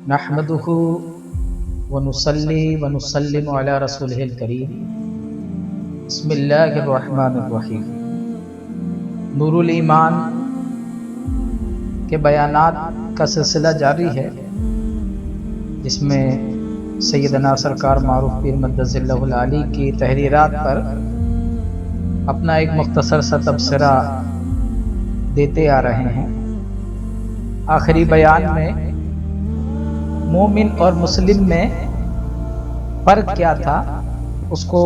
नहमदुहु व नुसल्ली व नुसल्लिमु अला रसूलिहिल करीम। बिस्मिल्लाहिर रहमानिर रहीम। नूरुल ईमान के बयानात का सिलसिला जारी है, जिसमें सैयदना सरकार मारूफ पीर मद्दज़िल्लहुल आली की तहरीरात पर अपना एक मुख्तसर सा तबसरा देते आ रहे हैं। आखिरी बयान में मोमिन और मुस्लिम में फ़र्क क्या था उसको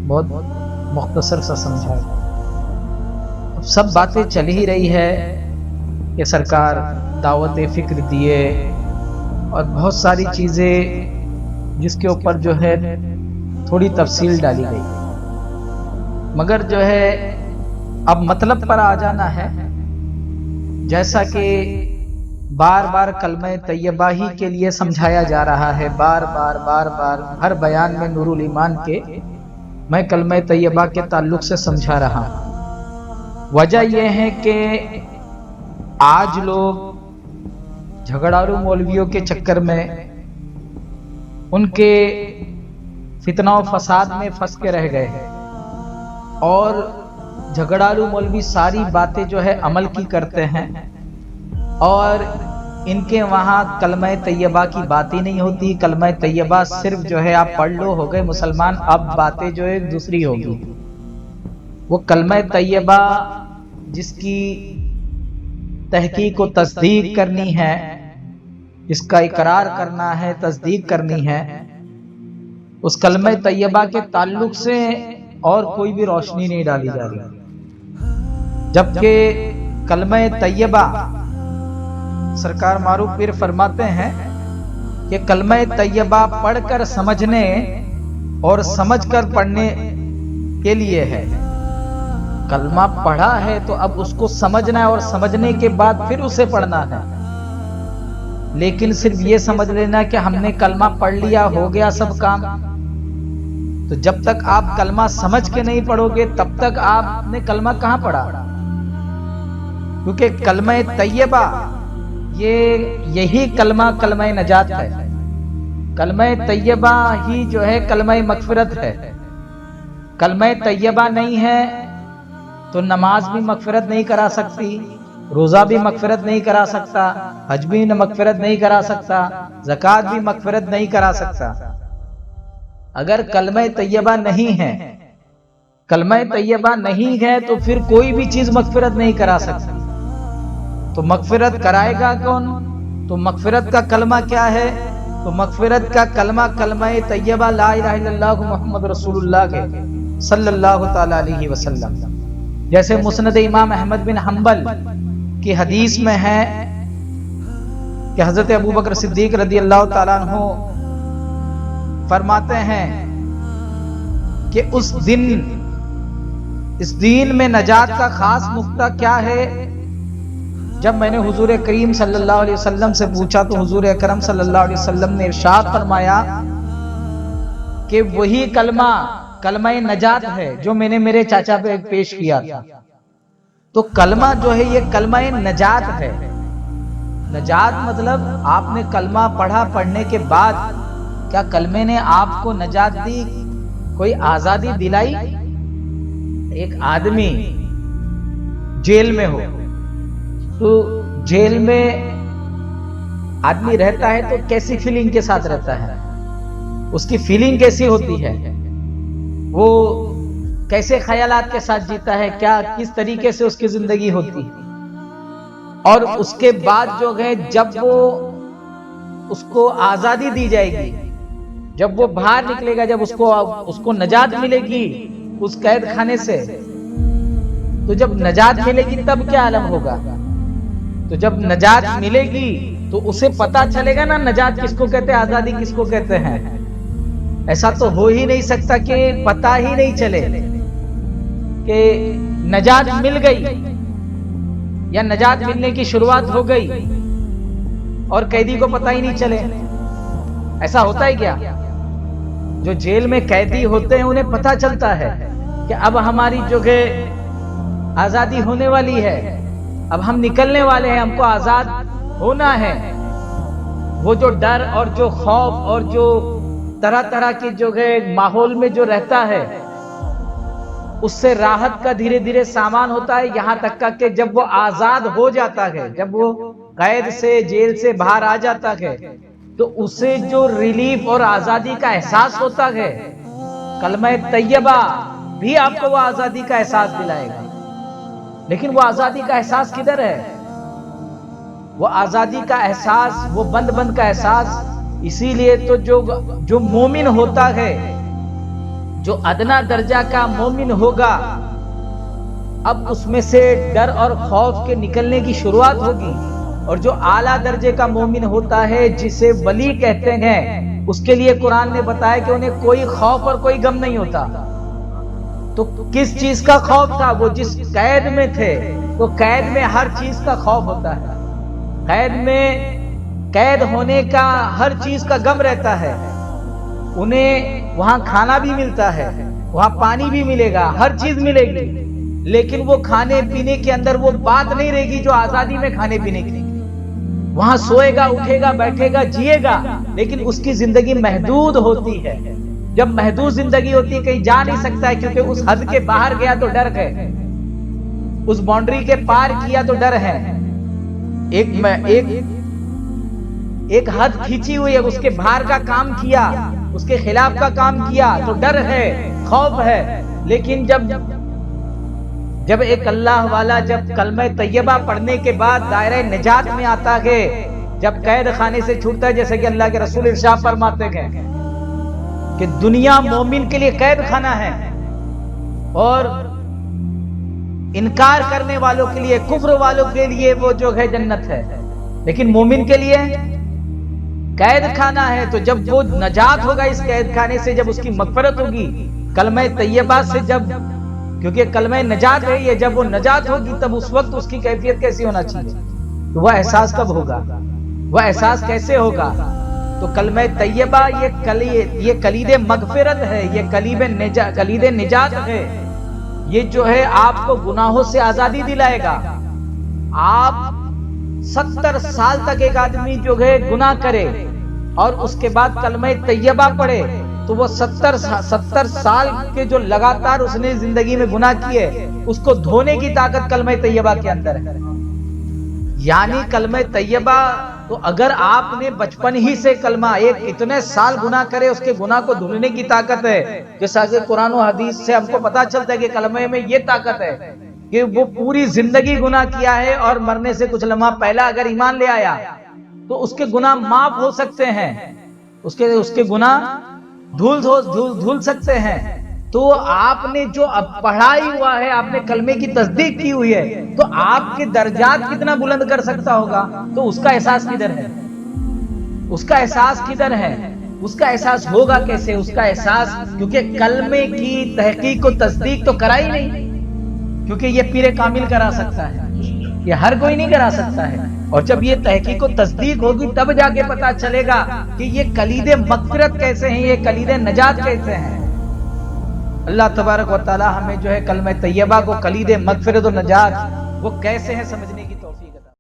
बहुत मुख्तसर सा समझाया। अब सब बातें चल ही रही है कि सरकार दावत फ़िक्र दिए और बहुत सारी चीज़ें जिसके ऊपर जो है थोड़ी तफसील डाली गई, मगर जो है अब मतलब पर आ जाना है। जैसा कि बार बार कलमे तैयबा ही के लिए समझाया जा रहा है, बार बार हर बयान में नूरुल ईमान के मैं कलमे तैयबा के ताल्लुक से समझा रहा हूँ। वजह यह है कि आज लोग झगड़ालू मौलवियों के चक्कर में, उनके फितना और फसाद में फंस के रह गए हैं और झगड़ालू मौलवी सारी बातें जो है अमल की करते हैं और इनके वहाँ कलमा तैयबा की बात ही नहीं होती। कलमा तैयबा सिर्फ जो है आप पढ़ लो, हो गए मुसलमान, अब बातें जो है दूसरी होगी। वो कलमा तैयबा जिसकी तहकीक को तस्दीक करनी है, जिसका इकरार करना है, तस्दीक करनी है, उस कलमा तैयबा के ताल्लुक से और कोई भी रोशनी नहीं डाली जा रही। जबकि कलमा तैयबा सरकार मारूफ पीर फरमाते हैं कि कलमा तैयबा पढ़कर समझने और समझकर पढ़ने के लिए है। कलमा पढ़ा है तो अब उसको समझना है और समझने के बाद फिर उसे पढ़ना है। लेकिन सिर्फ ये समझ लेना कि हमने कलमा पढ़ लिया, हो गया सब काम, तो जब तक आप कलमा समझ के नहीं पढ़ोगे तब तक आपने कलमा कहां पढ़ा। क्योंकि कलमा तैयबा यही कलमा कलमा नजात है। कलमा तैयबा ही जो है कलमा मगफिरत है। कलमा तैयबा नहीं है तो नमाज भी मगफिरत नहीं करा सकती, रोजा भी मगफिरत नहीं करा सकता, हज भी मगफिरत नहीं करा सकता, ज़कात भी मगफिरत नहीं करा सकता। अगर कलमा तैयबा नहीं है, कलमा तैयबा नहीं है तो फिर कोई भी चीज मगफिरत नहीं करा सकती। तो मगफिरत कराएगा कौन? तो मगफिरत का कलमा क्या है? तो मगफिरत का कलमा कलमा तैयबा ला इलाहा इल्लल्लाह मुहम्मद रसूलुल्लाह के सल्लल्लाहु तआला अलैहि वसल्लम। जैसे मुस्नद इमाम अहमद बिन हंबल की हदीस में है कि हजरत अबू बकर सिद्दीक रदी अल्लाह तआला अन्हु फरमाते हैं कि इस दीन में नजात का खास नुक्ता क्या है। जब मैंने हुजूर करीम सल्लल्लाहु अलैहि वसल्लम से पूछा तो हुजूर अकरम सल्लल्लाहु अलैहि वसल्लम ने इरशाद फरमाया कि वही कलमा कलमा नजात है जो मैंने मेरे चाचा पे पेश किया था। तो कलमा जो है ये कलमा नजात है। नजात मतलब आपने कलमा पढ़ा, पढ़ने के बाद क्या कलमे ने आपको नजात दी, कोई आजादी दिलाई? एक आदमी जेल में हो तो जेल में आदमी रहता है तो कैसी फीलिंग के साथ रहता है, उसकी फीलिंग कैसी होती है, वो कैसे ख्यालात के साथ जीता है, क्या किस तरीके से उसकी जिंदगी होती है। और उसके बाद जो है जब वो उसको आजादी दी जाएगी, जब वो बाहर निकलेगा, जब उसको नजात मिलेगी उस कैद खाने से, तो जब नजात मिलेगी तब क्या आलम होगा। तो जब नजात मिलेगी तो उसे पता चलेगा ना नजात किसको कहते हैं, आजादी किसको कहते हैं। ऐसा तो हो ही नहीं सकता कि पता ही नहीं चले कि नजात मिल गई या नजात मिलने की शुरुआत हो गई और कैदी को पता ही नहीं चले। ऐसा होता है क्या? जो जेल में कैदी होते हैं उन्हें पता चलता है कि अब हमारी जो है आजादी होने वाली है, अब हम निकलने वाले हैं, हमको आजाद होना है। وہ جو ڈر اور جو خوف اور جو طرح طرح کے جو ہے ماحول میں جو رہتا ہے اس سے راحت کا دھیرے دھیرے سامان ہوتا ہے، یہاں تک کہ جب وہ آزاد ہو جاتا ہے، جب وہ قید سے جیل سے باہر آ جاتا ہے تو اسے جو ریلیف اور آزادی کا احساس ہوتا ہے، کلمہ طیبہ بھی آپ کو وہ آزادی کا احساس دلائے گا۔ لیکن وہ آزادی کا احساس کدھر ہے؟ وہ آزادی کا احساس، وہ بند بند کا احساس اسی لیے تو جو مومن ہوتا ہے، جو ادنا درجہ کا مومن ہوگا، اب اس میں سے ڈر اور خوف کے نکلنے کی شروعات ہوگی، اور جو اعلیٰ درجے کا مومن ہوتا ہے جسے ولی کہتے ہیں، اس کے لیے قرآن نے بتایا کہ انہیں کوئی خوف اور کوئی غم نہیں ہوتا۔ تو کس چیز کا خوف تھا؟ وہ جس قید میں تھے، تو قید میں ہر چیز کا خوف ہوتا ہے، قید میں قید ہونے کا ہر چیز کا غم رہتا ہے۔ انہیں وہاں کھانا بھی ملتا ہے، وہاں پانی بھی ملے گا، ہر چیز ملے گی، لیکن وہ کھانے پینے کے اندر وہ بات نہیں رہے گی جو آزادی میں کھانے پینے کی۔ وہاں سوئے گا، اٹھے گا، بیٹھے گا، جیے گا، لیکن اس کی زندگی محدود ہوتی ہے۔ جب محدود زندگی ہوتی ہے، کہیں جا نہیں سکتا ہے، کیونکہ اس حد کے باہر گیا تو ڈر ہے، اس باؤنڈری کے پار کیا تو ڈر ہے، ایک حد کھینچی ہوئی ہے، اس کے باہر کا کام کیا، اس کے خلاف کا کام کیا تو ڈر ہے، خوف ہے۔ لیکن جب ایک اللہ والا جب کلمہ طیبہ پڑھنے کے بعد دائرہ نجات میں آتا ہے، جب قید خانے سے چھوٹتا ہے، جیسے کہ اللہ کے رسول ارشاد فرماتے ہیں کہ دنیا مومن کے لیے قید خانہ ہے، اور انکار کرنے والوں کے لیے، کفر والوں کے لیے وہ جو ہے جنت ہے، لیکن مومن کے لیے قید خانہ ہے۔ تو جب وہ نجات ہوگا اس قید خانے سے، جب اس کی مغفرت ہوگی کلمہ طیبہ سے، کیونکہ کلمہ نجات ہے یہ، جب وہ نجات ہوگی تب اس وقت اس کی کیفیت کیسی ہونا چاہیے؟ تو وہ احساس کب ہوگا؟ وہ احساس کیسے ہوگا؟ تو کلمہ طیبہ یہ کلید مغفرت ہے، یہ کلید نجات ہے، یہ جو ہے آپ کو گناہوں سے آزادی دلائے گا۔ آپ 70 سال تک ایک آدمی جو ہے گناہ کرے اور اس کے بعد کلمہ طیبہ پڑھے، تو وہ 70 سال کے جو لگاتار اس نے زندگی میں گناہ کیے، اس کو دھونے کی طاقت کلمہ طیبہ کے اندر ہے۔ یعنی کلمہ طیبہ تو اگر آپ نے بچپن ہی سے کلمہ اتنے سال گناہ کرے، اس کے گناہ کو دھلنے کی طاقت ہے۔ جیسا کہ قرآن و حدیث سے ہم کو پتا چلتا ہے کہ کلمہ میں یہ طاقت ہے کہ وہ پوری زندگی گناہ کیا ہے، اور مرنے سے کچھ لمحہ پہلا اگر ایمان لے آیا تو اس کے گناہ معاف ہو سکتے ہیں، اس کے گناہ دھل سکتے ہیں۔ تو آپ نے جو اب پڑھائی ہوا ہے، آپ نے کلمے کی تصدیق کی ہوئی ہے، تو آپ کے درجات کتنا بلند کر سکتا ہوگا؟ تو اس کا احساس کدھر ہے؟ اس کا احساس کدھر ہے؟ اس کا احساس ہوگا کیسے؟ اس کا احساس کیونکہ کلمے کی تحقیق و تصدیق تو کرائی نہیں، کیونکہ یہ پیر کامل کرا سکتا ہے، یہ ہر کوئی نہیں کرا سکتا ہے۔ اور جب یہ تحقیق و تصدیق ہوگی تب جا کے پتا چلے گا کہ یہ کلید مغفرت کیسے ہیں، یہ کلید نجات کیسے ہیں۔ اللہ تبارک و تعالی ہمیں جو ہے کلمہ طیبہ کو کلید مغفرت و نجات وہ کیسے ہیں سمجھنے